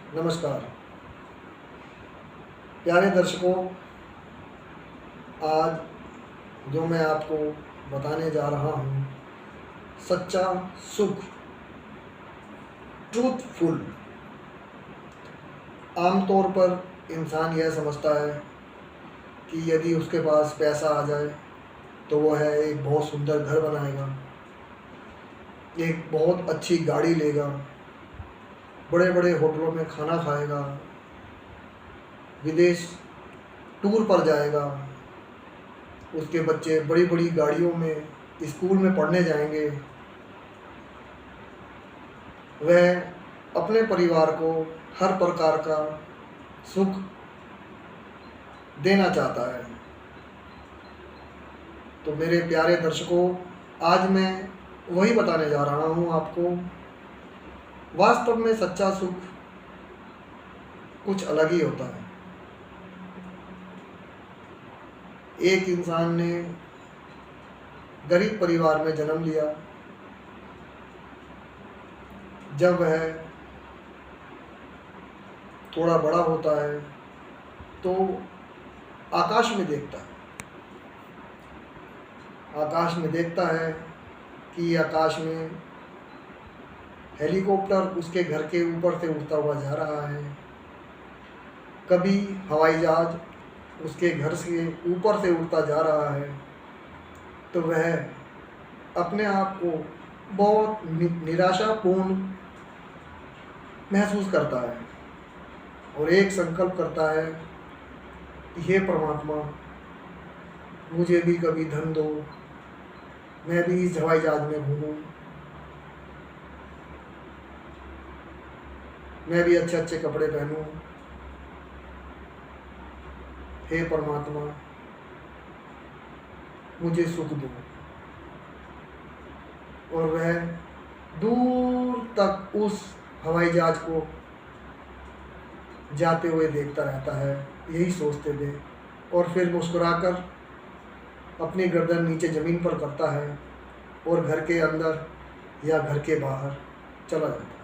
नमस्कार प्यारे दर्शकों। आज जो मैं आपको बताने जा रहा हूँ, सच्चा सुख, ट्रूथफुल। आमतौर पर इंसान यह समझता है कि यदि उसके पास पैसा आ जाए तो वह एक बहुत सुंदर घर बनाएगा, एक बहुत अच्छी गाड़ी लेगा, बड़े बड़े होटलों में खाना खाएगा, विदेश टूर पर जाएगा, उसके बच्चे बड़ी बड़ी गाड़ियों में स्कूल में पढ़ने जाएंगे। वह अपने परिवार को हर प्रकार का सुख देना चाहता है। तो मेरे प्यारे दर्शकों, आज मैं वही बताने जा रहा हूँ आपको। वास्तव में सच्चा सुख कुछ अलग ही होता है। एक इंसान ने गरीब परिवार में जन्म लिया। जब वह थोड़ा बड़ा होता है तो आकाश में देखता है। आकाश में देखता है कि आकाश में हेलीकॉप्टर उसके घर के ऊपर से उड़ता हुआ जा रहा है, कभी हवाई जहाज उसके घर से ऊपर से उड़ता जा रहा है। तो वह अपने आप को बहुत निराशापूर्ण महसूस करता है और एक संकल्प करता है कि हे परमात्मा, मुझे भी कभी धन दो, मैं भी इस हवाई जहाज में घूमूं, मैं भी अच्छे अच्छे कपड़े पहनूं। हे परमात्मा, मुझे सुख दो। और वह दूर तक उस हवाई जहाज को जाते हुए देखता रहता है, यही सोचते हुए, और फिर मुस्कुराकर अपनी गर्दन नीचे ज़मीन पर करता है और घर के अंदर या घर के बाहर चला जाता है।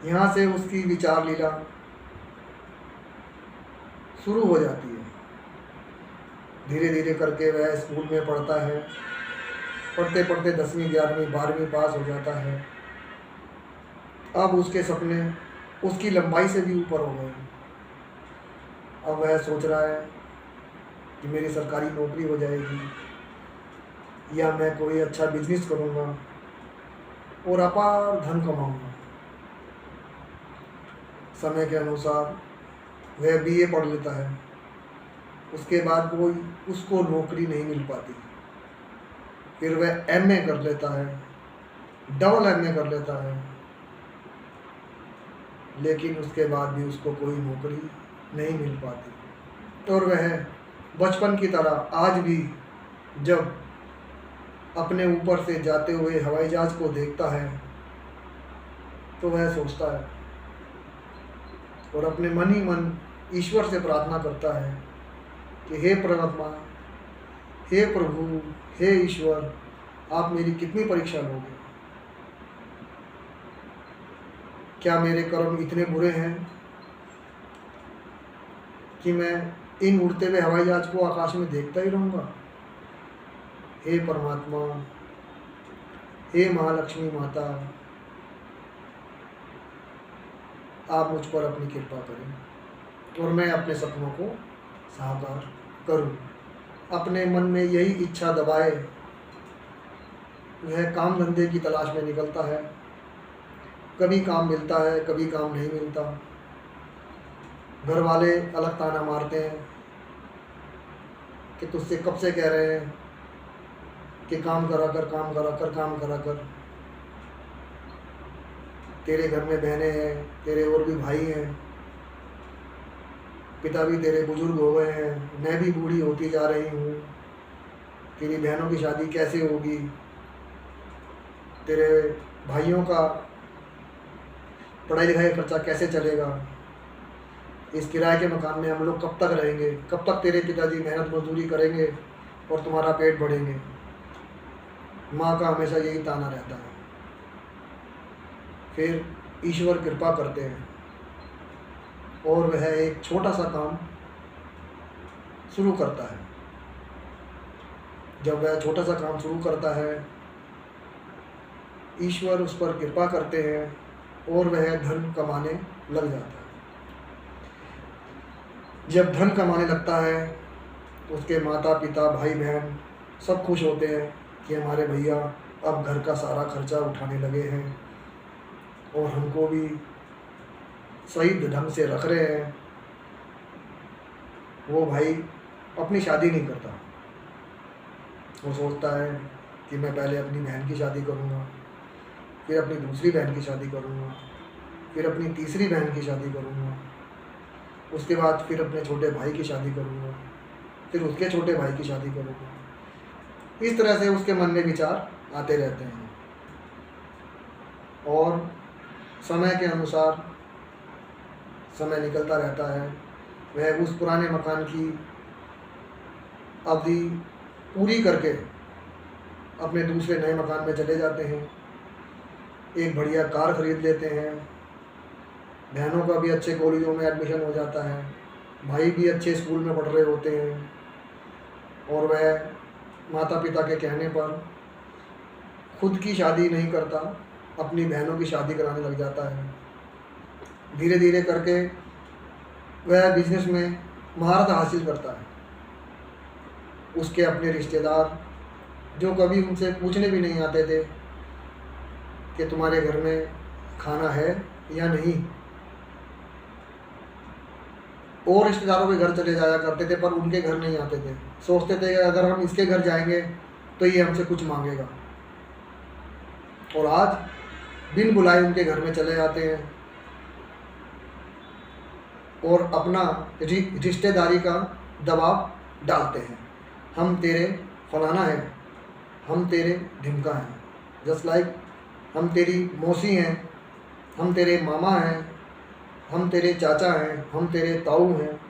यहाँ से उसकी विचार लीला शुरू हो जाती है। धीरे धीरे करके वह स्कूल में पढ़ता है। पढ़ते पढ़ते 10वीं 11वीं 12वीं पास हो जाता है। अब उसके सपने उसकी लंबाई से भी ऊपर हो गए। अब वह सोच रहा है कि मेरी सरकारी नौकरी हो जाएगी या मैं कोई अच्छा बिजनेस करूँगा और अपार धन कमाऊँगा। समय के अनुसार वह बीए पढ़ लेता है। उसके बाद कोई उसको नौकरी नहीं मिल पाती। फिर वह एमए कर लेता है, डबल एमए कर लेता है, लेकिन उसके बाद भी उसको कोई नौकरी नहीं मिल पाती। और वह बचपन की तरह आज भी जब अपने ऊपर से जाते हुए हवाई जहाज को देखता है तो वह सोचता है और अपने मन ही मन ईश्वर से प्रार्थना करता है कि हे परमात्मा, हे प्रभु, हे ईश्वर, आप मेरी कितनी परीक्षा लोगे? क्या मेरे कर्म इतने बुरे हैं कि मैं इन उड़ते हुए हवाई जहाज को आकाश में देखता ही रहूँगा? हे परमात्मा, हे महालक्ष्मी माता, आप मुझ पर अपनी कृपा करें और मैं अपने सपनों को साकार करूं। अपने मन में यही इच्छा दबाए वह काम धंधे की तलाश में निकलता है। कभी काम मिलता है, कभी काम नहीं मिलता। घर वाले अलग ताना मारते हैं कि तुझसे कब से कह रहे हैं कि काम करा कर, काम करा कर, काम करा कर। तेरे घर में बहनें हैं, तेरे और भी भाई हैं, पिता भी तेरे बुजुर्ग हो गए हैं, मैं भी बूढ़ी होती जा रही हूँ, तेरी बहनों की शादी कैसे होगी, तेरे भाइयों का पढ़ाई लिखाई का खर्चा कैसे चलेगा, इस किराए के मकान में हम लोग कब तक रहेंगे, कब तक तेरे पिताजी मेहनत मजदूरी करेंगे और तुम्हारा पेट भरेंगे। माँ का हमेशा यही ताना रहता है। फिर ईश्वर कृपा करते हैं और वह एक छोटा सा काम शुरू करता है। जब वह छोटा सा काम शुरू करता है, ईश्वर उस पर कृपा करते हैं और वह धन कमाने लग जाता है। जब धन कमाने लगता है तो उसके माता पिता, भाई बहन सब खुश होते हैं कि हमारे भैया अब घर का सारा खर्चा उठाने लगे हैं और हमको भी सही ढंग से रख रहे हैं। वो भाई अपनी शादी नहीं करता। वो सोचता है कि मैं पहले अपनी बहन की शादी करूँगा, फिर अपनी दूसरी बहन की शादी करूँगा, फिर अपनी तीसरी बहन की शादी करूँगा, उसके बाद फिर अपने छोटे भाई की शादी करूँगा, फिर उसके छोटे भाई की शादी करूँगा। इस तरह से उसके मन में विचार आते रहते हैं और समय के अनुसार समय निकलता रहता है। वह उस पुराने मकान की अवधि पूरी करके अपने दूसरे नए मकान में चले जाते हैं। एक बढ़िया कार खरीद लेते हैं, बहनों का भी अच्छे कॉलेजों में एडमिशन हो जाता है, भाई भी अच्छे स्कूल में पढ़ रहे होते हैं और वह माता पिता के कहने पर खुद की शादी नहीं करता, अपनी बहनों की शादी कराने लग जाता है। धीरे धीरे करके वह बिजनेस में महारत हासिल करता है। उसके अपने रिश्तेदार जो कभी उनसे पूछने भी नहीं आते थे कि तुम्हारे घर में खाना है या नहीं, और रिश्तेदारों के घर चले जाया करते थे पर उनके घर नहीं आते थे। सोचते थे कि अगर हम इसके घर जाएंगे तो ये हमसे कुछ मांगेगा, और आज बिन बुलाए उनके घर में चले जाते हैं और अपना रिश्तेदारी का दबाव डालते हैं। हम तेरे फलाना है, हम तेरे ढिमका हैं, जस्ट लाइक हम तेरी मौसी हैं, हम तेरे मामा हैं, हम तेरे चाचा हैं, हम तेरे ताऊ हैं।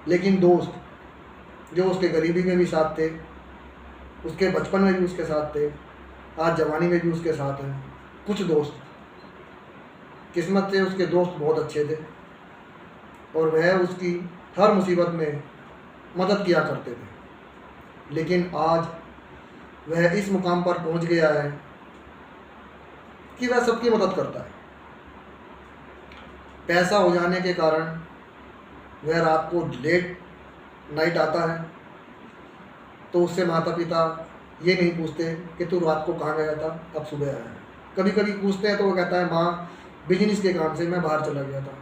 लेकिन दोस्त जो उसके गरीबी में भी साथ थे, उसके बचपन में भी उसके साथ थे, आज जवानी में भी उसके साथ हैं। कुछ दोस्त किस्मत से उसके दोस्त बहुत अच्छे थे और वह उसकी हर मुसीबत में मदद किया करते थे। लेकिन आज वह इस मुकाम पर पहुंच गया है कि वह सबकी मदद करता है। पैसा हो जाने के कारण वह रात को लेट नाइट आता है तो उससे माता पिता ये नहीं पूछते कि तू रात को कहाँ गया था, अब सुबह आया। कभी कभी पूछते हैं तो वो कहता है माँ बिजनेस के काम से मैं बाहर चला गया था,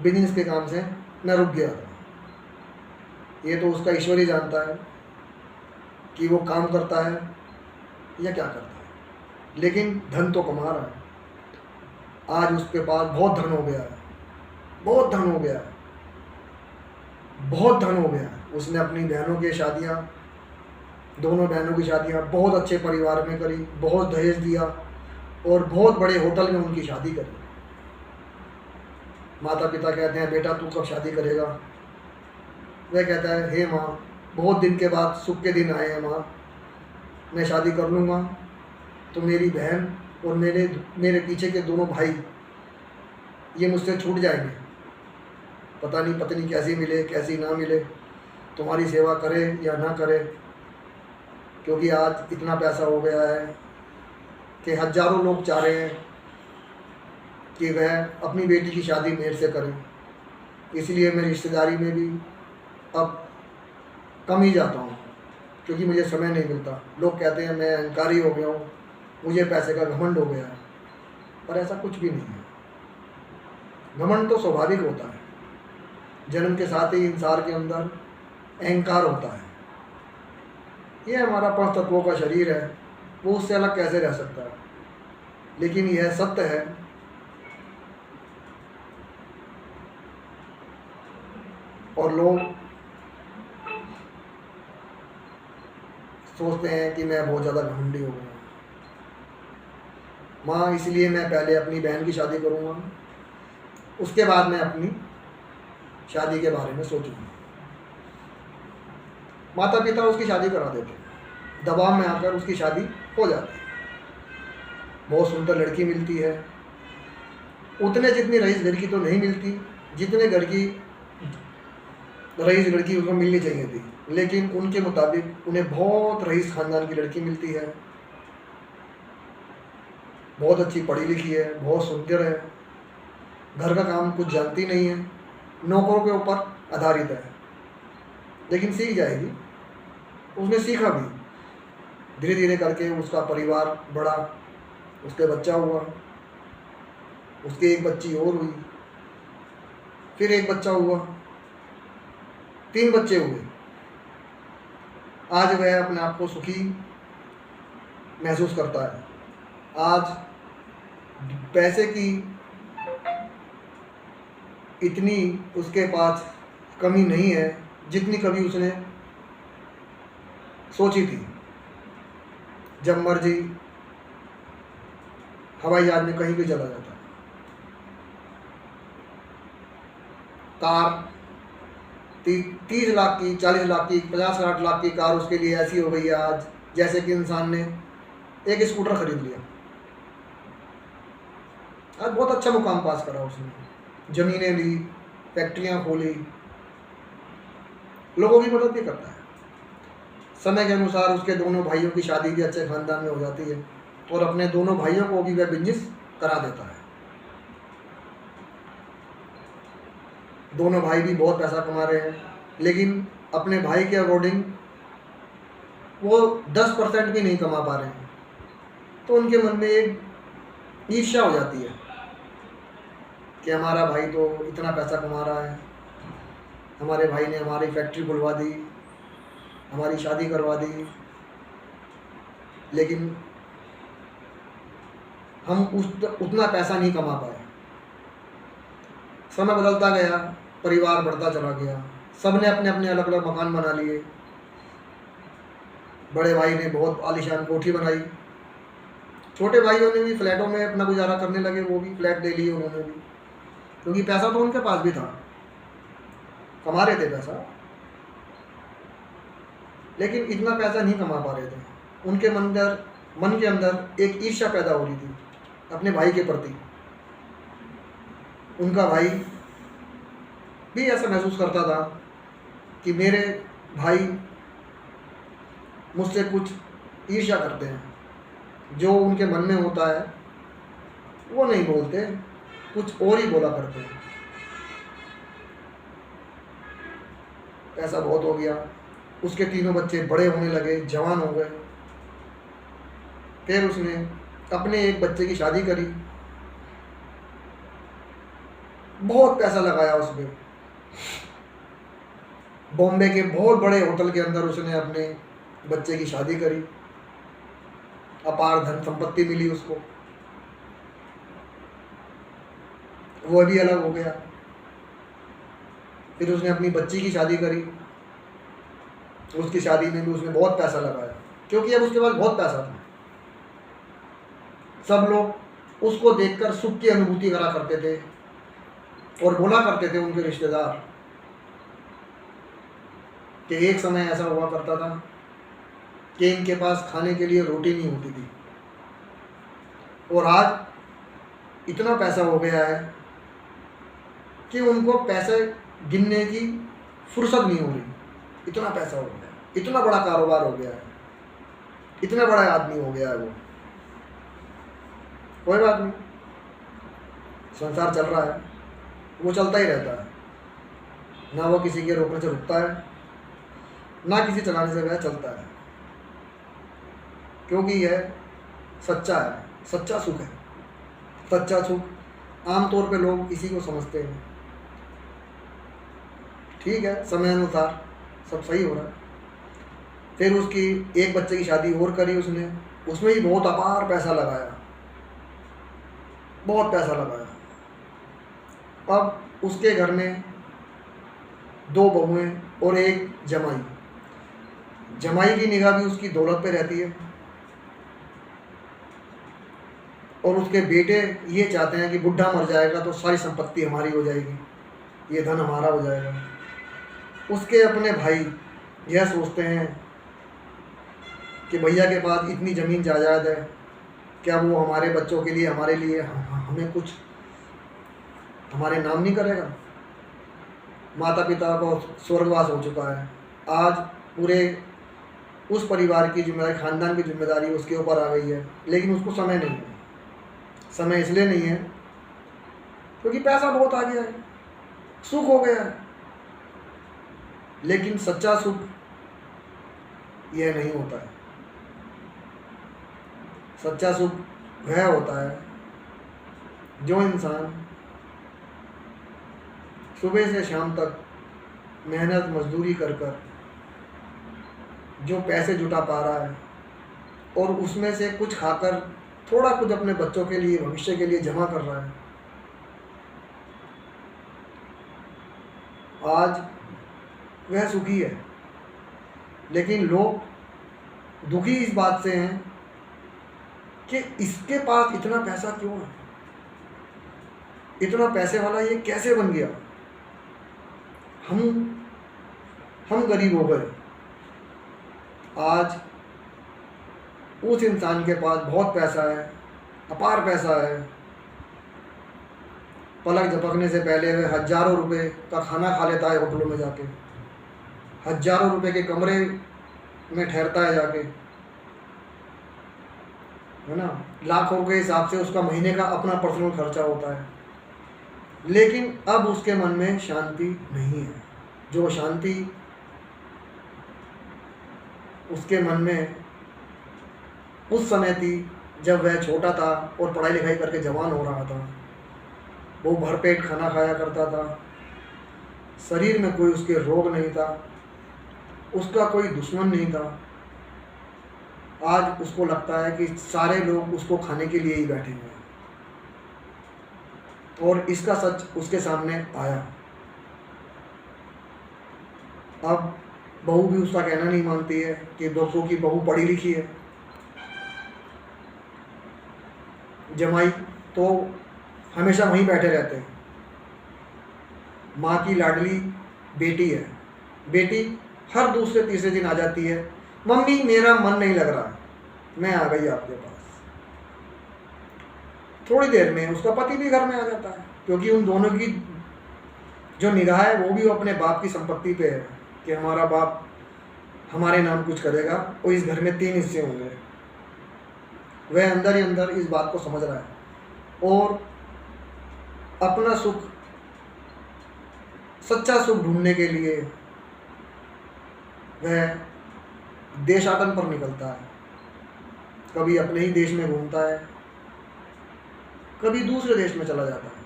बिजनेस के काम से मैं रुक गया था। ये तो उसका ईश्वर ही जानता है कि वो काम करता है या क्या करता है, लेकिन धन तो कमा रहा है। आज उसके पास बहुत धन हो गया है, बहुत धन हो गया है, बहुत धन हो गया है। उसने अपनी बहनों की शादियाँ, दोनों बहनों की शादियाँ बहुत अच्छे परिवार में करी, बहुत दहेज दिया और बहुत बड़े होटल में उनकी शादी करी। माता पिता कहते हैं बेटा तू कब शादी करेगा? वह कहता है हे माँ, बहुत दिन के बाद सुख के दिन आए हैं माँ, मैं शादी कर लूँगा तो मेरी बहन और मेरे पीछे के दोनों भाई ये मुझसे छूट जाएंगे। पता नहीं पत्नी कैसी मिले कैसी ना मिले, तुम्हारी सेवा करे या ना करे, क्योंकि आज इतना पैसा हो गया है कि हजारों लोग चाह रहे हैं कि वह अपनी बेटी की शादी मेरे से करें। इसलिए मैं रिश्तेदारी में भी अब कम ही जाता हूँ क्योंकि मुझे समय नहीं मिलता। लोग कहते हैं मैं अहंकारी हो गया हूँ, मुझे पैसे का घमंड हो गया है, पर ऐसा कुछ भी नहीं है। घमंड तो स्वाभाविक होता है, जन्म के साथ ही इंसान के अंदर अहंकार होता है। यह हमारा पांच तत्वों का शरीर है, वो उससे अलग कैसे रह सकता है? लेकिन यह सत्य है और लोग सोचते हैं कि मैं बहुत ज़्यादा घमंडी हो गया माँ, इसलिए मैं पहले अपनी बहन की शादी करूँगा, उसके बाद मैं अपनी शादी के बारे में सोचूंगा। माता पिता उसकी शादी करा देते हैं, दबाव में आकर उसकी शादी हो जाती है। बहुत सुंदर लड़की मिलती है, उतने जितनी रईस घर की तो नहीं मिलती जितने घर की रईस लड़की उनको मिलनी चाहिए थी, लेकिन उनके मुताबिक उन्हें बहुत रईस ख़ानदान की लड़की मिलती है, बहुत अच्छी पढ़ी लिखी है, बहुत सुंदर है, घर का काम कुछ जानती नहीं है, नौकरों के ऊपर आधारित है, लेकिन सीख जाएगी। उसने सीखा भी, धीरे धीरे करके उसका परिवार बढ़ा, उसके बच्चा हुआ, उसकी एक बच्ची और हुई, फिर एक बच्चा हुआ, 3 बच्चे हुए। आज वह अपने आप को सुखी महसूस करता है। आज पैसे की इतनी उसके पास कमी नहीं है जितनी कभी उसने सोची थी। जब मर्जी हवाई जहाज में कहीं भी चला जाता, कार 30 लाख की, 40 लाख की, 50-60 लाख की कार उसके लिए ऐसी हो गई है आज, जैसे कि इंसान ने एक स्कूटर खरीद लिया। आज बहुत अच्छा मुकाम पास करा उसने, ज़मीनें ली, फैक्ट्रियां खोली, लोगों की मदद भी करता है। समय के अनुसार उसके दोनों भाइयों की शादी भी अच्छे ख़ानदान में हो जाती है और अपने दोनों भाइयों को भी वह बिजनेस करा देता है। दोनों भाई भी बहुत पैसा कमा रहे हैं, लेकिन अपने भाई के अकॉर्डिंग वो 10% भी नहीं कमा पा रहे हैं, तो उनके मन में एक ईर्ष्या हो जाती है कि हमारा भाई तो इतना पैसा कमा रहा है, हमारे भाई ने हमारी फैक्ट्री खुलवा दी, हमारी शादी करवा दी, लेकिन हम उतना पैसा नहीं कमा पाए। समय बदलता गया, परिवार बढ़ता चला गया, सब ने अपने अपने अलग अलग मकान बना लिए। बड़े भाई ने बहुत आलीशान कोठी बनाई, छोटे भाइयों ने भी फ्लैटों में अपना गुजारा करने लगे, वो भी फ्लैट ले लिए उन्होंने भी, क्योंकि पैसा तो उनके पास भी था, कमा रहे थे पैसा, लेकिन इतना पैसा नहीं कमा पा रहे थे। उनके मन के अंदर एक ईर्ष्या पैदा हो रही थी अपने भाई के प्रति। उनका भाई भी ऐसा महसूस करता था कि मेरे भाई मुझसे कुछ ईर्ष्या करते हैं, जो उनके मन में होता है वो नहीं बोलते, कुछ और ही बोला करते हैं। ऐसा बहुत हो गया, उसके तीनों बच्चे बड़े होने लगे, जवान हो गए। फिर उसने अपने एक बच्चे की शादी करी, बहुत पैसा लगाया उसमें, बॉम्बे के बहुत बड़े होटल के अंदर उसने अपने बच्चे की शादी करी, अपार धन संपत्ति मिली उसको, वो भी अलग हो गया। फिर उसने अपनी बच्ची की शादी करी, उसकी शादी में भी उसने बहुत पैसा लगाया, क्योंकि अब उसके पास बहुत पैसा था। सब लोग उसको देखकर सुख की अनुभूति करा करते थे और बोला करते थे उनके रिश्तेदार कि एक समय ऐसा हुआ करता था कि इनके पास खाने के लिए रोटी नहीं होती थी, और आज इतना पैसा हो गया है कि उनको पैसे गिनने की फुर्सत नहीं हो रही। इतना पैसा हो गया, इतना बड़ा कारोबार हो गया है, इतना बड़ा आदमी हो गया है वो। कोई बात नहीं, संसार चल रहा है, वो चलता ही रहता है, ना वो किसी के रोकने से रुकता है, ना किसी चलाने से वह चलता है, क्योंकि यह सच्चा है, सच्चा सुख है। सच्चा सुख आमतौर पे लोग इसी को समझते हैं। ठीक है, समय अनुसार सब सही हो रहा है। फिर उसकी एक बच्चे की शादी और करी उसने, उसमें ही बहुत अपार पैसा लगाया, बहुत पैसा लगाया। अब उसके घर में 2 बहुएं और एक जमाई। जमाई की निगाह भी उसकी दौलत पे रहती है, और उसके बेटे ये चाहते हैं कि बुढ़ा मर जाएगा तो सारी संपत्ति हमारी हो जाएगी, ये धन हमारा हो जाएगा। उसके अपने भाई यह सोचते हैं कि भैया के पास इतनी ज़मीन जायदाद है, क्या वो हमारे बच्चों के लिए, हमारे लिए हमें कुछ हमारे नाम नहीं करेगा? माता पिता को स्वर्गवास हो चुका है, आज पूरे उस परिवार की जिम्मेदारी, खानदान की जिम्मेदारी उसके ऊपर आ गई है, लेकिन उसको समय नहीं है। समय इसलिए नहीं है क्योंकि पैसा बहुत आ गया है, सुख हो गया है। लेकिन सच्चा सुख यह नहीं होता है। सच्चा सुख वह होता है जो इंसान सुबह से शाम तक मेहनत मजदूरी कर कर जो पैसे जुटा पा रहा है और उसमें से कुछ खाकर थोड़ा कुछ अपने बच्चों के लिए, भविष्य के लिए जमा कर रहा है। आज वह सुखी है, लेकिन लोग दुखी इस बात से हैं कि इसके पास इतना पैसा क्यों है, इतना पैसे वाला ये कैसे बन गया, हम गरीब हो गए। आज उस इंसान के पास बहुत पैसा है, अपार पैसा है, पलक झपकने से पहले वह हजारों रुपए का खाना खा लेता है होटलों में जाके, हजारों रुपए के कमरे में ठहरता है जाके, है ना। लाखों के हिसाब से उसका महीने का अपना पर्सनल खर्चा होता है, लेकिन अब उसके मन में शांति नहीं है। जो शांति उसके मन में उस समय थी जब वह छोटा था और पढ़ाई लिखाई करके जवान हो रहा था, वो भरपेट खाना खाया करता था, शरीर में कोई उसके रोग नहीं था, उसका कोई दुश्मन नहीं था। आज उसको लगता है कि सारे लोग उसको खाने के लिए ही बैठे हुए हैं, और इसका सच उसके सामने आया। अब बहू भी उसका कहना नहीं मानती है कि दोस्तों की बहू पढ़ी लिखी है, जमाई तो हमेशा वहीं बैठे रहते हैं। माँ की लाडली बेटी है, बेटी हर दूसरे तीसरे दिन आ जाती है, मम्मी मेरा मन नहीं लग रहा, मैं आ गई आपके पास। थोड़ी देर में उसका पति भी घर में आ जाता है, क्योंकि उन दोनों की जो निगाह है वो भी अपने बाप की संपत्ति पे है कि हमारा बाप हमारे नाम कुछ करेगा और इस घर में 3 हिस्से होंगे। वह अंदर ही अंदर इस बात को समझ रहा है और अपना सुख, सच्चा सुख ढूंढने के लिए वह देशाटन पर निकलता है। कभी अपने ही देश में घूमता है, कभी दूसरे देश में चला जाता है,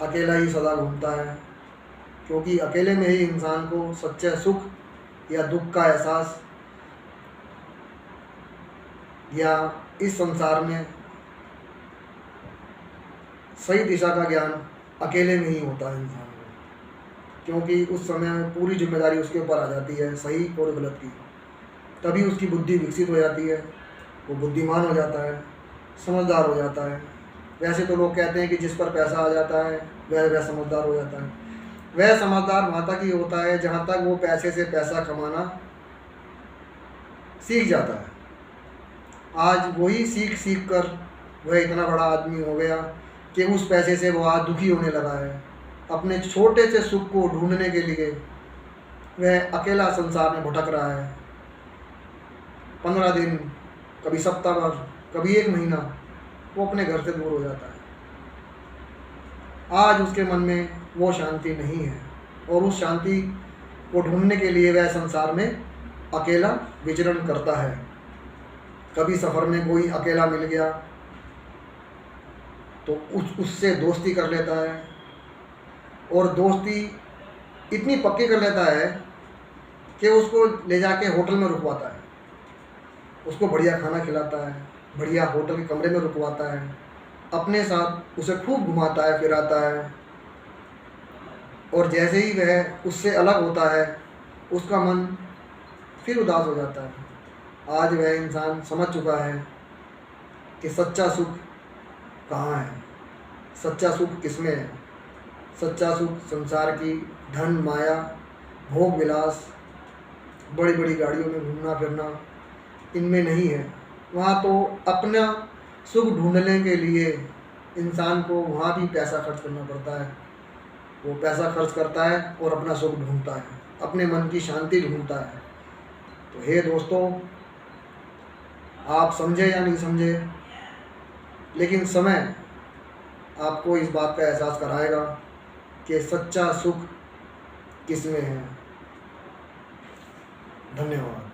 अकेला ही सदा घूमता है, क्योंकि अकेले में ही इंसान को सच्चा सुख या दुख का एहसास या इस संसार में सही दिशा का ज्ञान अकेले में ही होता है इंसान को, क्योंकि उस समय में पूरी जिम्मेदारी उसके ऊपर आ जाती है सही और गलत की। तभी उसकी बुद्धि विकसित हो जाती है, वो बुद्धिमान हो जाता है, समझदार हो जाता है। वैसे तो लोग कहते हैं कि जिस पर पैसा आ जाता है वह समझदार हो जाता है। वह समझदार वहाँ तक ही होता है जहाँ तक वो पैसे से पैसा कमाना सीख जाता है। आज वही सीख सीख कर वह इतना बड़ा आदमी हो गया कि उस पैसे से वो आज दुखी होने लगा है। अपने छोटे से सुख को ढूंढने के लिए वह अकेला संसार में भटक रहा है। 15 दिन, कभी सप्ताह भर, कभी 1 महीना वो अपने घर से दूर हो जाता है। आज उसके मन में वो शांति नहीं है और उस शांति को ढूंढने के लिए वह संसार में अकेला विचरण करता है। कभी सफ़र में कोई अकेला मिल गया तो उससे दोस्ती कर लेता है, और दोस्ती इतनी पक्की कर लेता है कि उसको ले जाके होटल में रुकवाता है, उसको बढ़िया खाना खिलाता है, बढ़िया होटल के कमरे में रुकवाता है, अपने साथ उसे खूब घुमाता है, फिराता है। और जैसे ही वह उससे अलग होता है उसका मन फिर उदास हो जाता है। आज वह इंसान समझ चुका है कि सच्चा सुख कहाँ है, सच्चा सुख किसमें है। सच्चा सुख संसार की धन, माया, भोग विलास, बड़ी बड़ी गाड़ियों में घूमना फिरना, इनमें नहीं है। वहाँ तो अपना सुख ढूंढने के लिए इंसान को वहाँ भी पैसा खर्च करना पड़ता है। वो पैसा खर्च करता है और अपना सुख ढूंढता है, अपने मन की शांति ढूंढता है। तो हे दोस्तों, आप समझे या नहीं समझे, लेकिन समय आपको इस बात का एहसास कराएगा कि सच्चा सुख किस में है। धन्यवाद।